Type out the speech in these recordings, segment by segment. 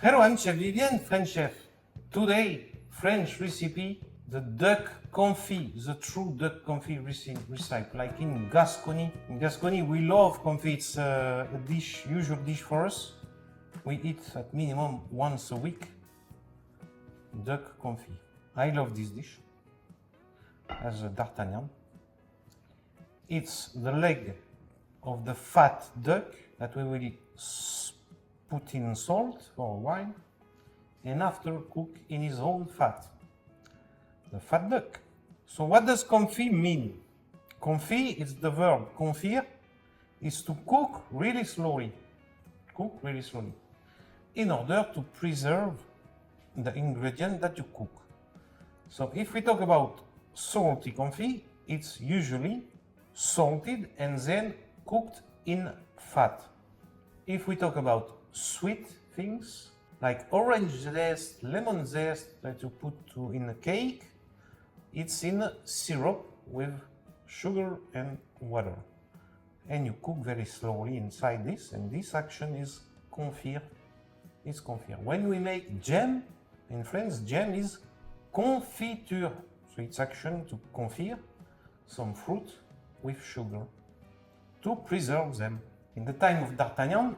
Hello, I'm Chef Vivien, French chef. Today, French recipe, the duck confit, the true duck confit recipe, like in Gascony. In Gascony, we love confit. It's a dish, usual dish for us. We eat at minimum once a week, duck confit. I love this dish as a d'Artagnan. It's the leg of the fat duck that we will put in salt for a while and after cook in his own fat. The fat duck. So what does confit mean? Confit is the verb confire, is to cook really slowly. Cook really slowly. In order to preserve the ingredient that you cook. So if we talk about salty confit, it's usually salted and then cooked in fat. If we talk about sweet things like orange zest, lemon zest that you put in a cake, it's in a syrup with sugar and water. And you cook very slowly inside this, and this action is confire. It's confire. When we make jam, in France, jam is confiture. So it's action to confire some fruit with sugar to preserve them. In the time of D'Artagnan,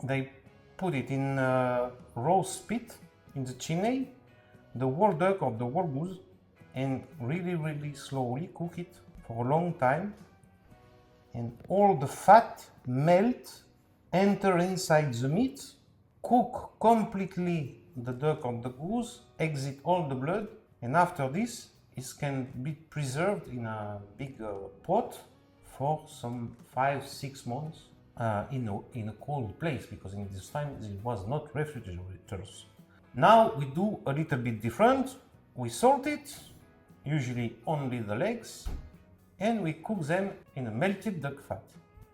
they put it in a roast pit in the chimney, the whole duck or the whole goose, and really slowly cook it for a long time. And all the fat melt, enter inside the meat, cook completely the duck or the goose, exit all the blood, and after this, it can be preserved in a big pot for some 5-6 months in a cold place, because in this time it was not refrigerators. Now we do a little bit different. We salt it, usually only the legs, and we cook them in a melted duck fat.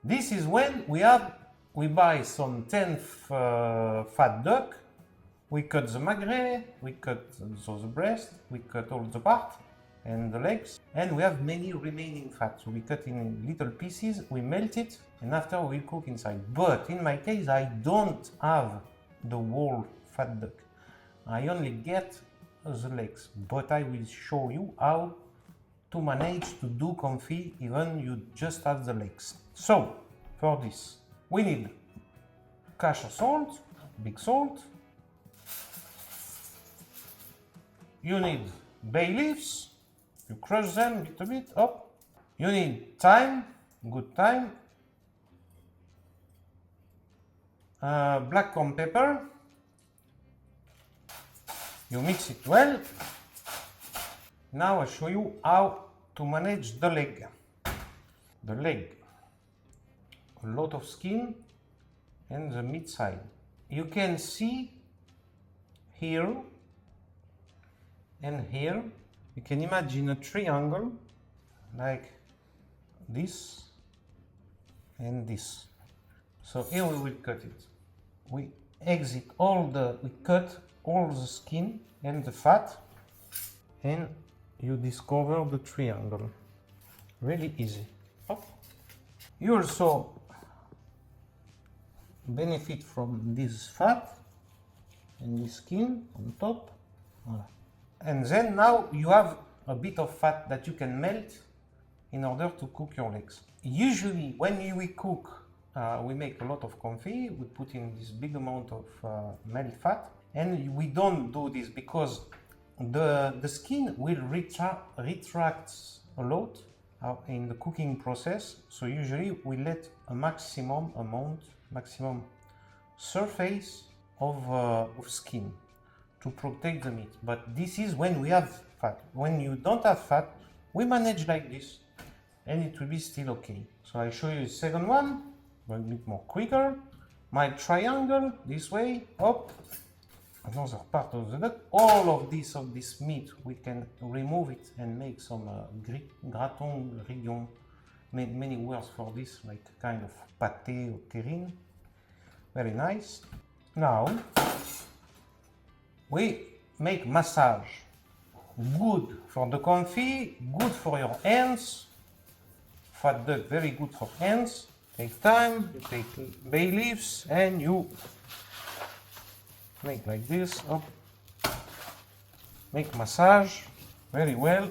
This is when we buy some 10th fat duck, we cut the magret, we cut the breast, we cut all the part and the legs, and we have many remaining fat. So we cut in little pieces, we melt it, and after we cook inside. But in my case, I don't have the whole fat duck. I only get the legs, but I will show you how to manage to do confit even you just have the legs. So for this, we need kosher salt, big salt. You need bay leaves. You crush them a little bit up. You need thyme, good thyme. Black corn pepper. You mix it well. Now I'll show you how to manage the leg. The leg. A lot of skin and the meat side. You can see here and here. You can imagine a triangle like this and this. So here we will cut it. We cut all the skin and the fat, and you discover the triangle. Really easy. You also benefit from this fat and this skin on top. Voilà. And then now you have a bit of fat that you can melt in order to cook your legs. Usually when we cook, we make a lot of confit, we put in this big amount of melt fat, and we don't do this because the skin will retract a lot in the cooking process. So usually we let a maximum surface of skin to protect the meat. But this is when we have fat. When you don't have fat, we manage like this, and it will be still okay. So I'll show you the second one, a bit more quicker. My triangle, this way, up, another part of the duck. All of this meat, we can remove it and make some gratin, grillon, many words for this, like kind of pâté or terrine. Very nice. Now, we make massage. Good for the confit, good for your hands. Fat duck, very good for hands. Take time, you take bay leaves, and you Make like this, up. Make massage very well.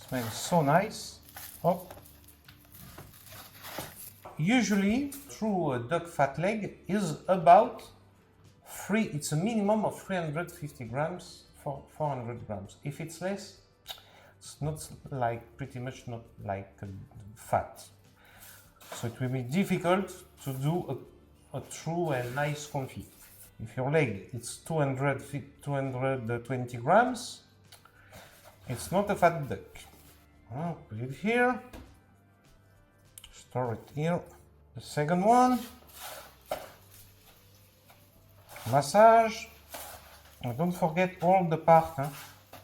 Smells so nice. Up. Usually, through a duck fat leg is about it's a minimum of 350 grams for 400 grams. If it's less, it's not like, pretty much not like fat. So it will be difficult to do a true and nice confit. If your leg it's 220 grams, it's not a fat duck. Put it here, store it here. The second one, massage. And don't forget all the part,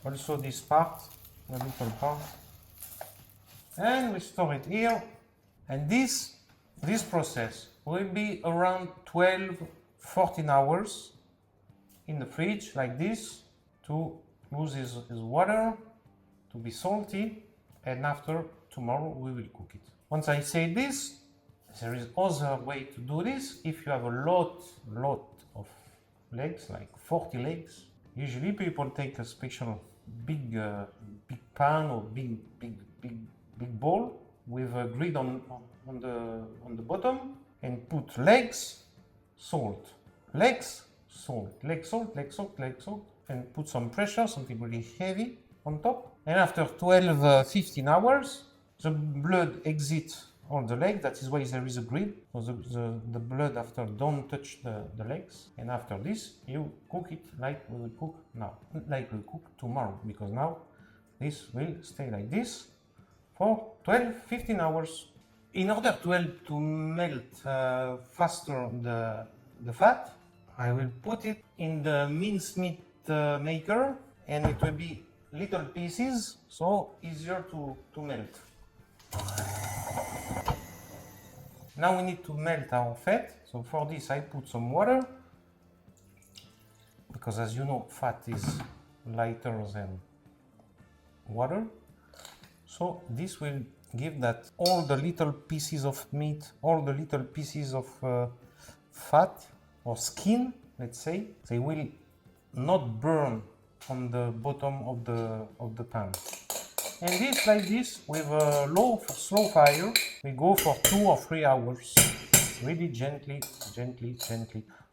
also this part, the little part. And we store it here. And this process will be around 12-14 hours in the fridge like this to lose his water, to be salty, and after tomorrow we will cook it. Once I say this, there is other way to do this. If you have a lot of legs, like 40 legs, usually people take a special big pan or big bowl with a grid on the bottom and put legs, salt, legs, salt, leg salt, leg salt, leg salt, and put some pressure, something really heavy on top. And after 12-15 hours, the blood exits all the legs. That is why there is a grid. So the blood after don't touch the legs. And after this, you cook it like we will cook now, like we cook tomorrow, because now this will stay like this for 12-15 hours. In order to help to melt faster the fat, I will put it in the mincemeat maker, and it will be little pieces, so easier to melt. Now we need to melt our fat, so for this I put some water, because as you know fat is lighter than water. So this will give that all the little pieces of meat, all the little pieces of fat or skin, let's say, they will not burn on the bottom of the pan. And this like this with a slow fire, we go for 2 or 3 hours, really gently.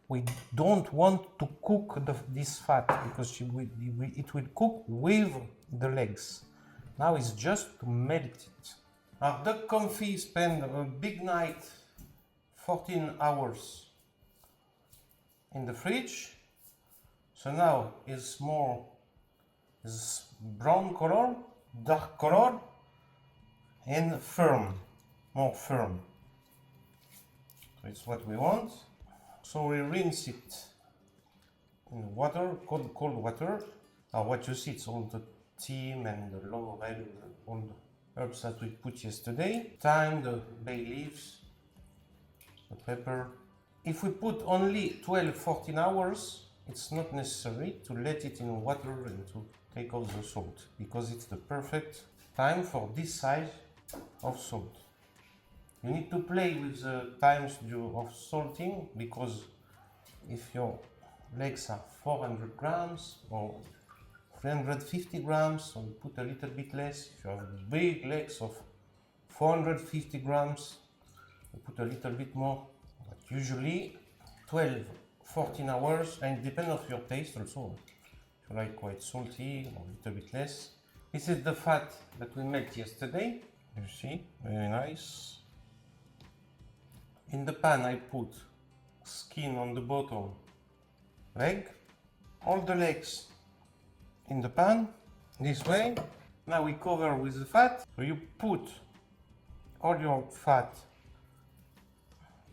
We don't want to cook this fat because it will cook with the legs. Now it's just to melt it. Our duck confit spend a big night, 14 hours in the fridge. So now it's brown color, dark color, and firm, more firm. So it's what we want. So we rinse it in water, cold water. Now what you see, it's all the thyme and the laurel, all the herbs that we put yesterday. Thyme, the bay leaves, the pepper. If we put only 12-14 hours, it's not necessary to let it in water and to take off the salt, because it's the perfect time for this size of salt. You need to play with the times of salting, because if your legs are 400 grams or 350 grams, so you put a little bit less. If you have big legs of 450 grams, you put a little bit more. But usually 12-14 hours, and it depends on your taste also. If you like quite salty or a little bit less. This is the fat that we made yesterday. You see, very nice. In the pan I put skin on the bottom, leg, all the legs in the pan, this way. Now we cover with the fat. So you put all your fat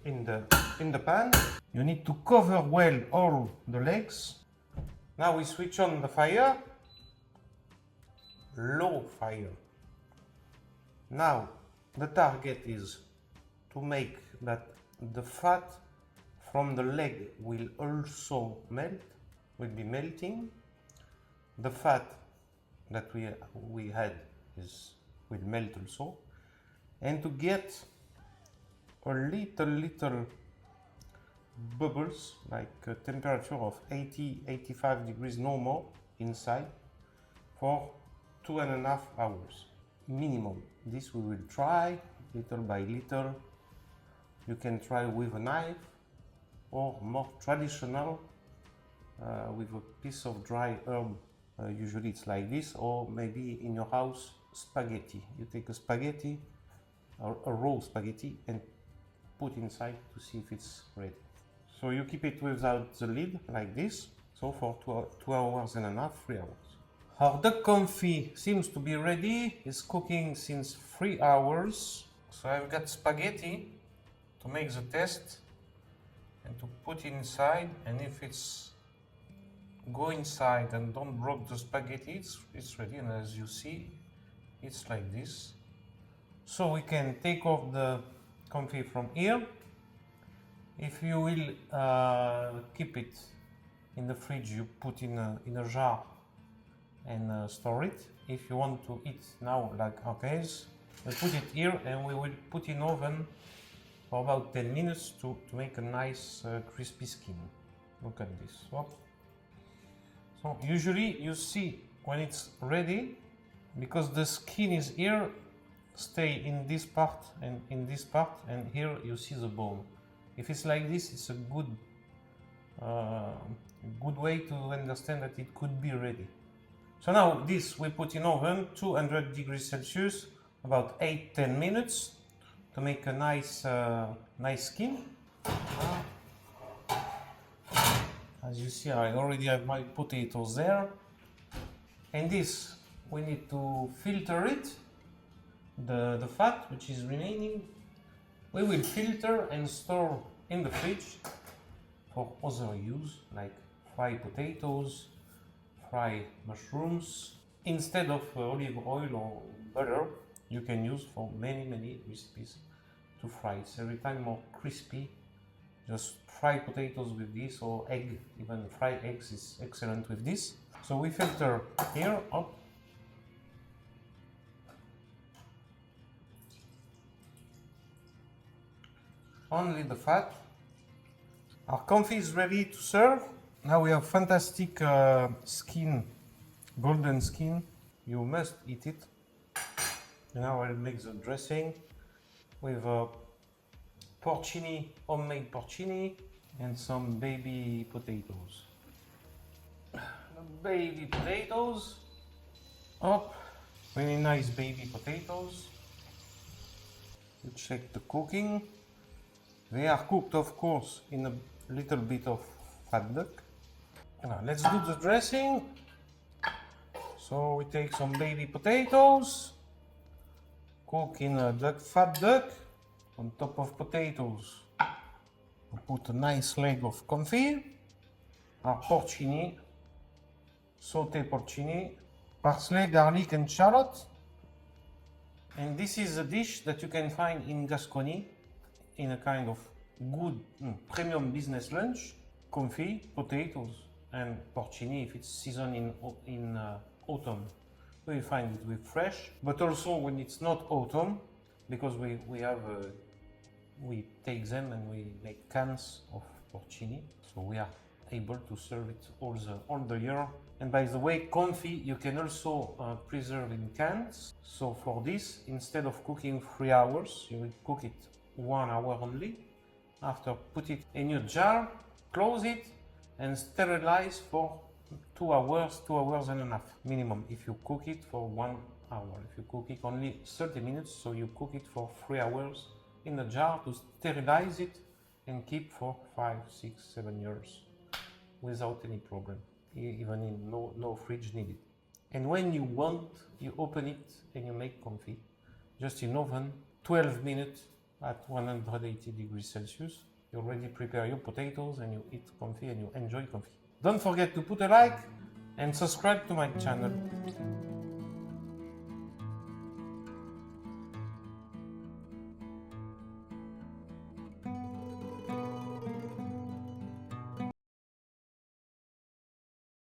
in the pan. You need to cover well all the legs. Now we switch on the fire, low fire. Now the target is to make that the fat from the leg will also melt, will be melting. The fat that we had will melt also. And to get a little bubbles, like a temperature of 80-85 degrees no more inside for 2.5 hours minimum. This we will try little by little. You can try with a knife or more traditional with a piece of dry herb. Usually it's like this, or maybe in your house spaghetti. You take a spaghetti or a raw spaghetti and put inside to see if it's ready. So you keep it without the lid like this, so for 2 hours and a half, 3 hours. Our duck confit seems to be ready. It's cooking since 3 hours. So I've got spaghetti to make the test and to put inside, and if it's go inside and don't break the spaghetti, it's ready. And as you see, it's like this. So we can take off the confit from here. If you will keep it in the fridge, you put in a jar and store it. If you want to eat now like our case, we put it here and we will put in oven for about 10 minutes to make a nice crispy skin. Look at this. So usually you see when it's ready, because the skin is here, stay in this part and in this part, and here you see the bone. If it's like this, it's a good way to understand that it could be ready. So now this we put in oven 200 degrees Celsius about 8-10 minutes to make a nice skin. As you see, I already have my potatoes there, and this we need to filter it, the fat which is remaining. We will filter and store in the fridge for other use, like fried potatoes, fried mushrooms. Instead of olive oil or butter, you can use for many recipes to fry. It's every time more crispy. Just fried potatoes with this, or egg, even fried eggs is excellent with this. So we filter here up. Only the fat. Our confit is ready to serve. Now we have fantastic skin, golden skin. You must eat it. Now I'll make the dressing with porcini, homemade porcini, and some baby potatoes. Baby potatoes. Up, really nice baby potatoes. You check the cooking. They are cooked, of course, in a little bit of fat duck. Now let's do the dressing. So we take some baby potatoes, cook in a fat duck. On top of potatoes, we put a nice leg of confit, our porcini, sauté porcini, parsley, garlic and shallot. And this is a dish that you can find in Gascony in a kind of good premium business lunch. Confit, potatoes and porcini if it's seasoned in autumn. So you find it with fresh, but also when it's not autumn, because we take them and we make cans of porcini, so we are able to serve it all the year. And by the way, confit you can also preserve in cans. So for this, instead of cooking 3 hours, you will cook it 1 hour only. After, put it in your jar, close it, and sterilize for 2 hours, 2 hours and a half minimum. If you cook it for 1 hour, if you cook it only 30 minutes, so you cook it for 3 hours in the jar to sterilize it and keep for 5, 6, 7 years without any problem, even in no fridge needed. And when you want, you open it and you make confit just in oven 12 minutes at 180 degrees Celsius. You already prepare your potatoes and you eat confit and you enjoy confit. Don't forget to put a like and subscribe to my channel.